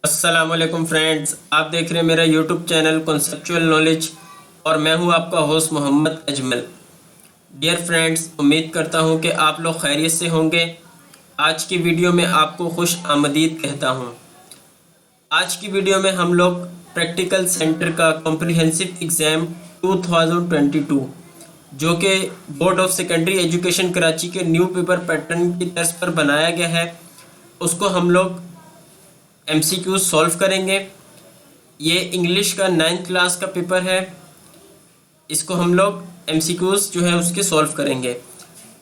अस्सलामुअलैकुम फ्रेंड्स, आप देख रहे हैं मेरा यूट्यूब चैनल कॉन्सेप्चुअल नॉलेज और मैं हूं आपका host Mohammad Ajmal. Dear friends, उम्मीद करता हूं कि आप लोग खैरियत से होंगे। आज की वीडियो में आपको खुश आमदीद कहता हूं। आज की वीडियो में हम लोग प्रैक्टिकल सेंटर का कॉम्प्रिहेंसिव एग्ज़ाम 2022 जो कि board of secondary education Karachi के न्यू पेपर पैटर्न की तर्ज पर बनाया गया है, उसको हम लोग MCQ सॉल्व करेंगे। ये इंग्लिश का 9th क्लास का पेपर है। इसको हम लोग MCQs जो है उसके सॉल्व करेंगे।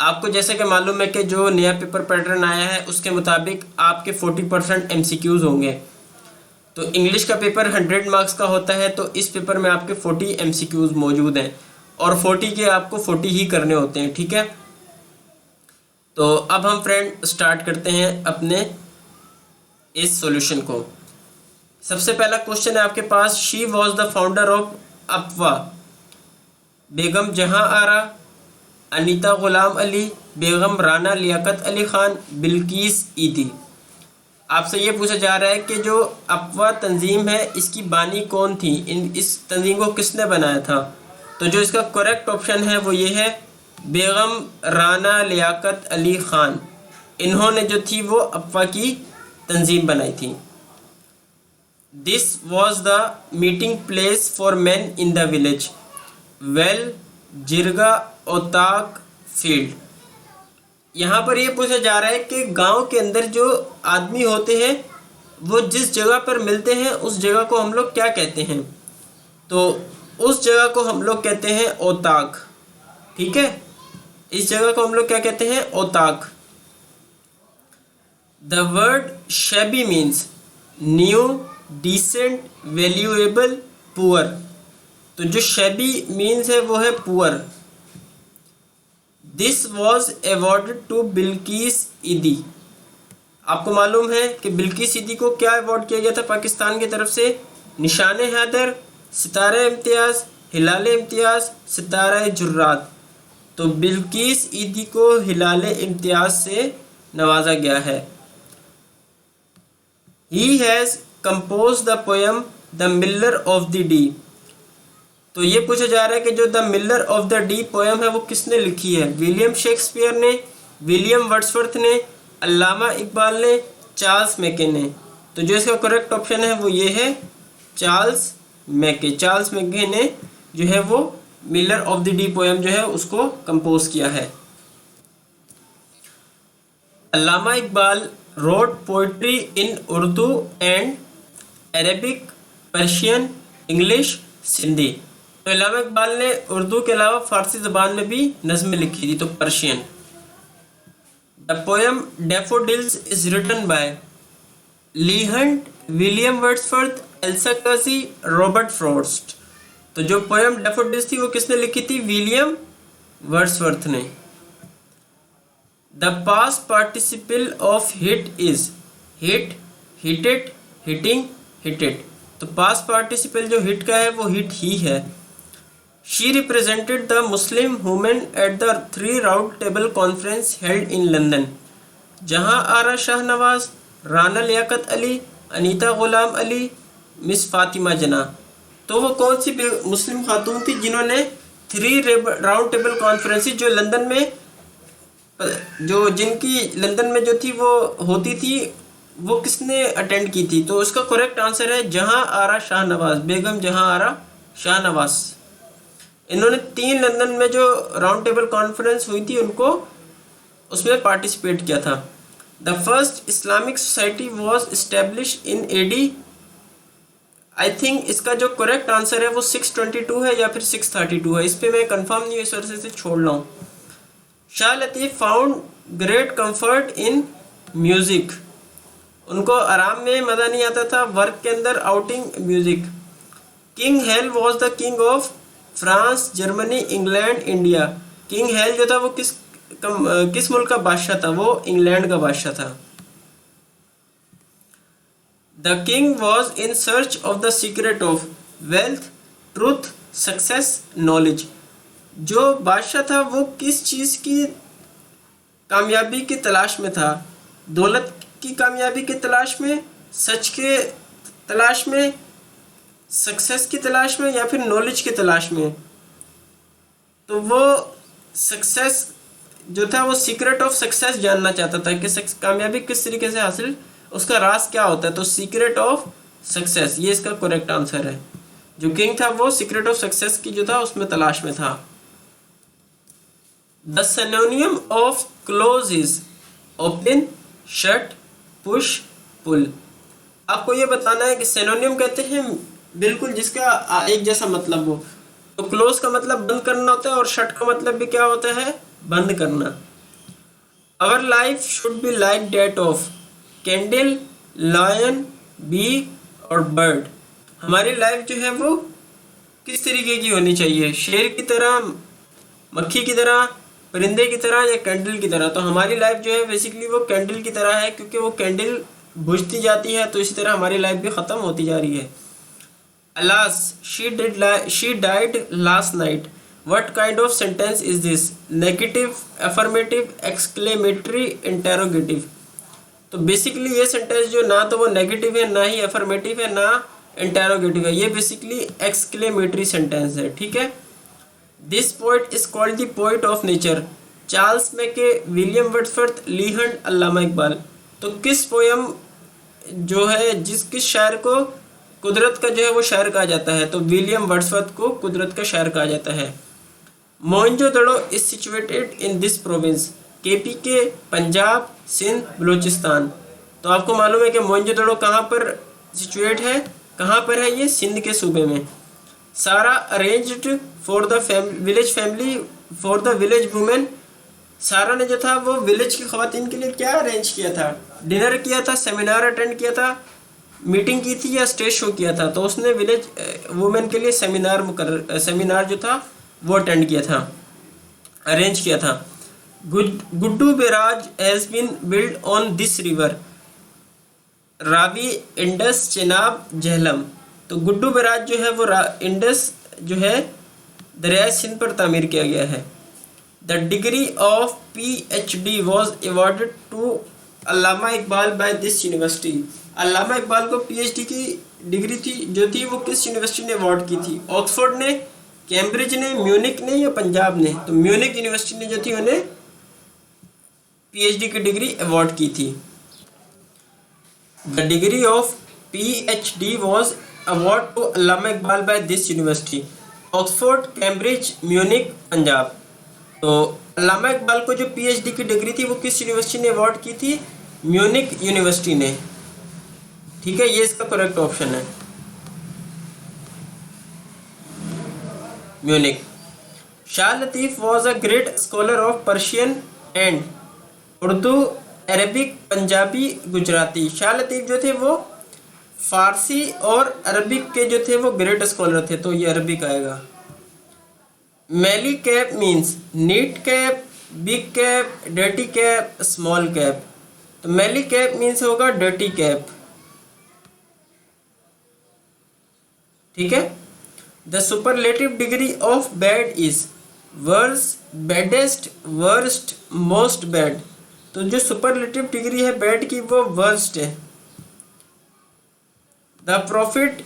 आपको जैसे कि मालूम है कि जो नया पेपर पैटर्न आया है उसके मुताबिक आपके 40% MCQs होंगे। तो इंग्लिश का पेपर 100 मार्क्स का होता है, तो इस पेपर में आपके 40 MCQs मौजूद हैं और 40 के आपको 40 ही करने होते हैं। ठीक है, तो अब हम फ्रेंड स्टार्ट करते हैं अपने इस सॉल्यूशन को। सबसे पहला क्वेश्चन है आपके पास, she was the founder of अफवा। बेगम जहां आरा, अनीता गुलाम अली, बेगम राना लियाकत अली खान, बिल्किस ईदी। आपसे ये पूछा जा रहा है कि जो अफवा तंजीम है इसकी बानी कौन थी, इस तंजीम को किसने बनाया था। तो जो इसका करेक्ट ऑप्शन है वो ये है, बेगम राना लियाकत अली खान। इन्होंने जो थी वो अफवा की तंजीम बनाई थी। This was the meeting place for man in the village, well, jirga, otaq, field. यहाँ पर ये पूछा जा रहा है कि गांव के अंदर जो आदमी होते हैं वो जिस जगह पर मिलते हैं उस जगह को हम लोग क्या कहते हैं। तो उस जगह को हम लोग कहते हैं ओताक। ठीक है, इस जगह को हम लोग क्या कहते हैं, ओताक। The word shabby means new, decent, valuable, poor। तो जो shabby means है वो है poor। This was awarded to Bilkis ईदी। आपको मालूम है कि बिल्किस ईदी को क्या अवार्ड किया गया था पाकिस्तान की तरफ से, निशान हैदर, सितारे इम्तियाज़, हिलाल इम्तियाज़, सितारे जुर्रात। तो बिल्किस ईदी को हिलाल इम्तियाज़ से नवाजा गया है। He has composed the poem The Miller of the Dee। तो ये पूछा जा रहा है कि जो the Miller of the Dee poem है वो किसने लिखी है। विलियम शेक्सपियर ने, विलियम वर्ड्सवर्थ ने, अल्लामा इकबाल ने, चार्ल्स मैके ने। तो जो इसका करेक्ट ऑप्शन है वो ये है, चार्ल्स मैके। चार्ल्स मैके ने जो है वो miller of the Dee poem जो है उसको कंपोज किया है। Allama Iqbal wrote poetry in Urdu and Arabic, Persian, English, Sindhi. तो अल्लामा इकबाल ने उर्दू के अलावा फारसी ज़बान में भी नज़्में लिखी थी, तो Persian. The poem Daffodils is written by Leigh Hunt, William Wordsworth, Elsa Kazi, Robert Frost. तो जो पोएम डैफोडिल्स थी वो किसने लिखी थी, विलियम वर्ड्सवर्थ ने। The past participle of hit is hit, hitted, hitting, hitted। तो past participle जो hit का है वो hit ही है। She represented the Muslim women at the 3 round table conference held in London। जहां आरा शाहनवाज, राना लियाकत अली, अनीता गुलाम अली, मिस फातिमा जना। तो वो कौन सी मुस्लिम खातून थी जिन्होंने 3 राउंड टेबल कॉन्फ्रेंस जो लंदन में जिनकी लंदन में जो थी वो होती थी, वो किसने अटेंड की थी। तो उसका करेक्ट आंसर है जहां आरा शाहनवाज, बेगम जहां आरा शाहनवाज। इन्होंने 3 लंदन में जो राउंड टेबल कॉन्फ्रेंस हुई थी उनको उसमें पार्टिसिपेट किया था। The first Islamic society was establish in AD, I think इसका जो करेक्ट आंसर है वो 622 है या फिर 632 है। इस पर मैं कंफर्म नहीं, इस वजह से छोड़ रहा हूँ। Shah Latif found great comfort in music. उनको आराम में मज़ा नहीं आता था वर्क के अंदर, outing music. King hello was the king of France, Germany, England, India. King hello जो था वो किस मुल्क का बादशाह था, वो इंग्लैंड का बादशाह था। The king was in search of the secret of wealth, truth, success, knowledge. जो बादशाह था वो किस चीज़ की कामयाबी की तलाश में था, दौलत की कामयाबी की तलाश में, सच के तलाश में, सक्सेस की तलाश में, या फिर नॉलेज की तलाश में? तो वो सक्सेस जो था वो सीक्रेट ऑफ सक्सेस जानना चाहता था कि कामयाबी किस तरीके से हासिल, उसका राज क्या होता है। तो सीक्रेट ऑफ सक्सेस, ये इसका करेक्ट आंसर है। जो किंग था वो सीक्रेट ऑफ सक्सेस की जो था उसमें तलाश में था। The synonym of close is open, shut, push, pull. आपको ये बताना है कि सिनोनियम कहते हैं बिल्कुल जिसका एक जैसा मतलब हो। तो क्लोज का मतलब बंद करना होता है और शट का मतलब भी क्या होता है, बंद करना। Our life should be like that of candle, lion, bee और बर्ड। हमारी लाइफ जो है वो किस तरीके की होनी चाहिए, शेर की तरह, मक्खी की तरह, परिंदे की तरह, या कैंडल की तरह? तो हमारी लाइफ जो है बेसिकली वो कैंडल की तरह है, क्योंकि वो कैंडल बुझती जाती है, तो इसी तरह हमारी लाइफ भी ख़त्म होती जा रही है। Alas, she died last night. What kind of sentence is this? Negative, affirmative, exclamatory, interrogative. तो बेसिकली ये सेंटेंस जो ना तो वो नेगेटिव है, ना ही अफर्मेटिव है, ना इंटेरोगेटिव है, ये बेसिकली एक्सक्लेमेटरी सेंटेंस है। ठीक है। This poet is called the poet of nature. Charles Mackay, William Wordsworth, Lee Hunt, अल्लामा इकबाल। तो किस पोयम जो है किस शायर को कुदरत का जो है वो शायर कहा जाता है? तो विलियम वर्ड्सवर्थ को कुदरत का शायर कहा जाता है। Mohenjodaro is situated in this province. KP के, पंजाब, सिंध, बलूचिस्तान। तो आपको मालूम है कि मोहनजोदड़ो कहाँ पर सिचुएट है, कहाँ पर है ये? सिंध के सूबे में। सारा arranged for the village family for the village women. सारा ने जो था वो विलेज की खवातीन के लिए क्या अरेंज किया था? डिनर किया था, सेमिनार अटेंड किया था, मीटिंग की थी, या स्टेज शो किया था? तो उसने विलेज वुमेन के लिए सेमिनार जो था वो अटेंड किया था, अरेंज किया था। Guddu barrage has been build on this river. Ravi, Indus, Chenab, Jhelum. तो गुड्डू बैराज जो है वो इंडस जो है दरिया सिंध पर तामीर किया गया है। The degree of PhD was awarded to Allama Iqbal by this university. Allama Iqbal को PhD की डिग्री थी जो थी वो किस यूनिवर्सिटी ने अवार्ड की थी? ऑक्सफोर्ड ने, कैम्ब्रिज ने, म्यूनिक ने, या पंजाब ने? तो म्यूनिक यूनिवर्सिटी ने जो थी उन्हें PhD की डिग्री अवार्ड की थी। The degree of PhD was award to Allama Iqbal by this university. Oxford, Cambridge, Munich, Punjab. तो अल्लामा इकबाल को जो PhD की डिग्री थी वो किस यूनिवर्सिटी ने अवार्ड की थी? म्यूनिक यूनिवर्सिटी ने। ठीक है, ये इसका करेक्ट ऑप्शन है, Munich. Shah Latif was a great scholar of Persian and Urdu, Arabic, Punjabi, Gujarati. Shah Latif जो थे वो फारसी और अरबिक के जो थे वो ग्रेट स्कॉलर थे, तो ये अरबिक आएगा। मैली cap means neat cap, big cap, dirty cap, small cap. तो मैली कैप मीन्स होगा डर्टी कैप। ठीक है। The superlative degree of bad is worse, baddest, worst, most bad. तो जो सुपरलेटिव डिग्री है बैड की वो वर्स्ट है। द प्रॉफिट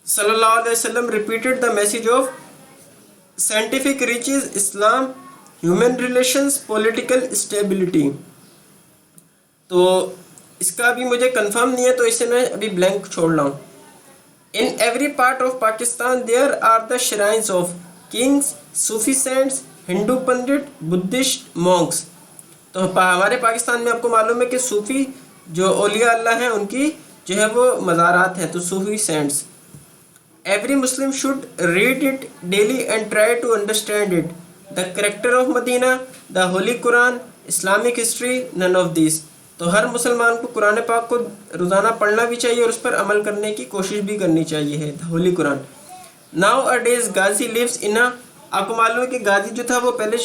सल्लल्लाहु अलैहि वसल्लम repeated the message of scientific riches, Islam, human relations, political stability. तो इसका अभी मुझे कंफर्म नहीं है, तो इसे मैं अभी ब्लैंक छोड़ रहा हूँ। In every part of Pakistan there are the shrines of kings, Sufi saints, Hindu Pandit, Buddhist monks। तो हमारे पाकिस्तान में आपको मालूम है कि सूफी जो औलिया अल्लाह हैं उनकी जो है वो मज़ारात हैं, तो सूफी saints. Every Muslim should read it daily and try to understand it. The character of Medina, the Holy Quran, Islamic history, none of this. तो हर मुसलमान को कुरान पाक को रोज़ाना पढ़ना भी चाहिए और उस पर अमल करने की कोशिश भी करनी चाहिए है, holy Quran. Nowadays Ghazi lives in a, आपको मालूम है कि गाजी जो था वो पहले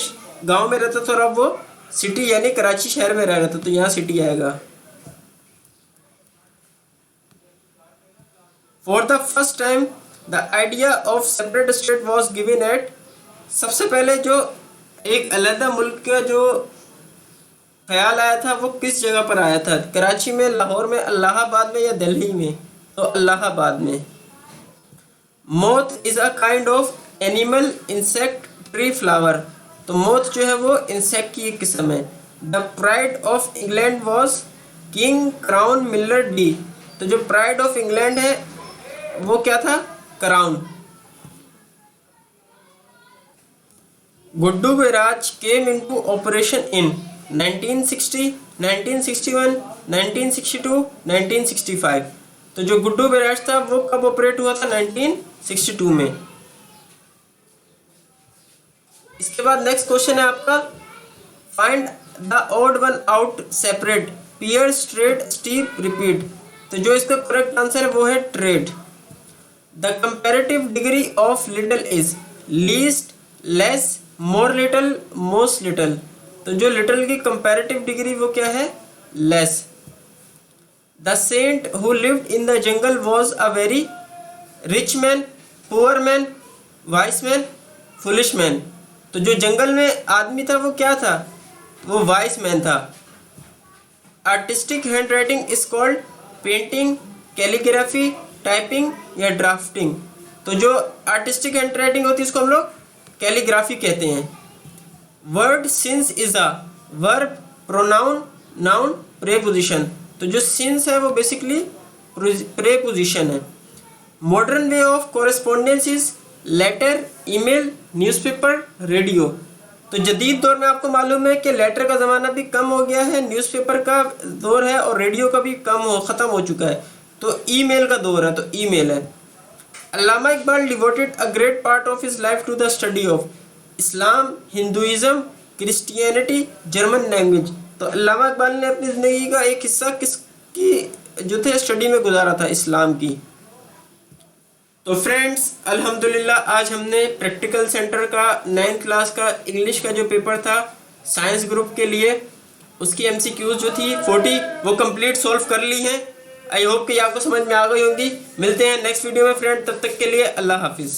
गांव में रहता था और अब वो सिटी यानी कराची शहर में रह रहा था, तो यहाँ सिटी आएगा। For the first time the idea of separate state was given at, सबसे पहले जो एक अलहदा मुल्क का जो ख्याल आया था वो किस जगह पर आया था? कराची में, लाहौर में, इलाहाबाद में, या दिल्ली में? तो इलाहाबाद में। Moth is a kind of animal, insect, tree, flower. तो मोथ जो है वो इंसेक्ट की एक किस्म है। The pride of England was king crown Miller D. तो जो प्राइड ऑफ इंग्लैंड है वो क्या था? Crown. Guddu barrage came into operation in 1960, 1961, 1962, 1965। तो जो गुड्डू बैराज था वो कब ऑपरेट हुआ था? 1962 में। इसके बाद नेक्स्ट क्वेश्चन है आपका, find the odd one out separate, pear, straight, steep, repeat. तो जो इसका करेक्ट आंसर है वो है trade. The comparative degree of little is least, less, more little, most little. तो जो लिटिल की कंपैरेटिव डिग्री वो क्या है? Less. The saint who lived in the jungle was a very rich man, poor man, wise man, foolish man. तो जो जंगल में आदमी था वो क्या था? वो वाइस मैन था। Artistic hand writing is called painting, calligraphy, typing या ड्राफ्टिंग। तो जो आर्टिस्टिक हैंड राइटिंग होती है उसको हम लोग कैलीग्राफी कहते हैं। Word since is a verb, pronoun, noun, preposition. तो जो सिंस है वो बेसिकली प्रेपोजिशन है। Modern way of correspondence is letter, email, newspaper, radio. तो जदीद दौर में आपको मालूम है कि लेटर का ज़माना भी कम हो गया है, न्यूज़पेपर का दौर है और रेडियो का भी ख़त्म हो चुका है। तो ईमेल का दौर है, तो ईमेल है। Allama Iqbal devoted a great part of his life to the study of Islam, Hinduism, Christianity, German language. तो अल्लामा इकबाल ने अपनी ज़िंदगी का एक हिस्सा किसकी जो थे स्टडी में गुजारा था? इस्लाम की। तो फ्रेंड्स अल्हम्दुलिल्लाह आज हमने प्रैक्टिकल सेंटर का 9th क्लास का इंग्लिश का जो पेपर था साइंस ग्रुप के लिए, उसकी एमसीक्यूज जो थी 40 वो कंप्लीट सॉल्व कर ली हैं। आई होप कि आपको समझ में आ गई होंगी। मिलते हैं नेक्स्ट वीडियो में फ्रेंड, तब तक के लिए अल्लाह हाफिज़।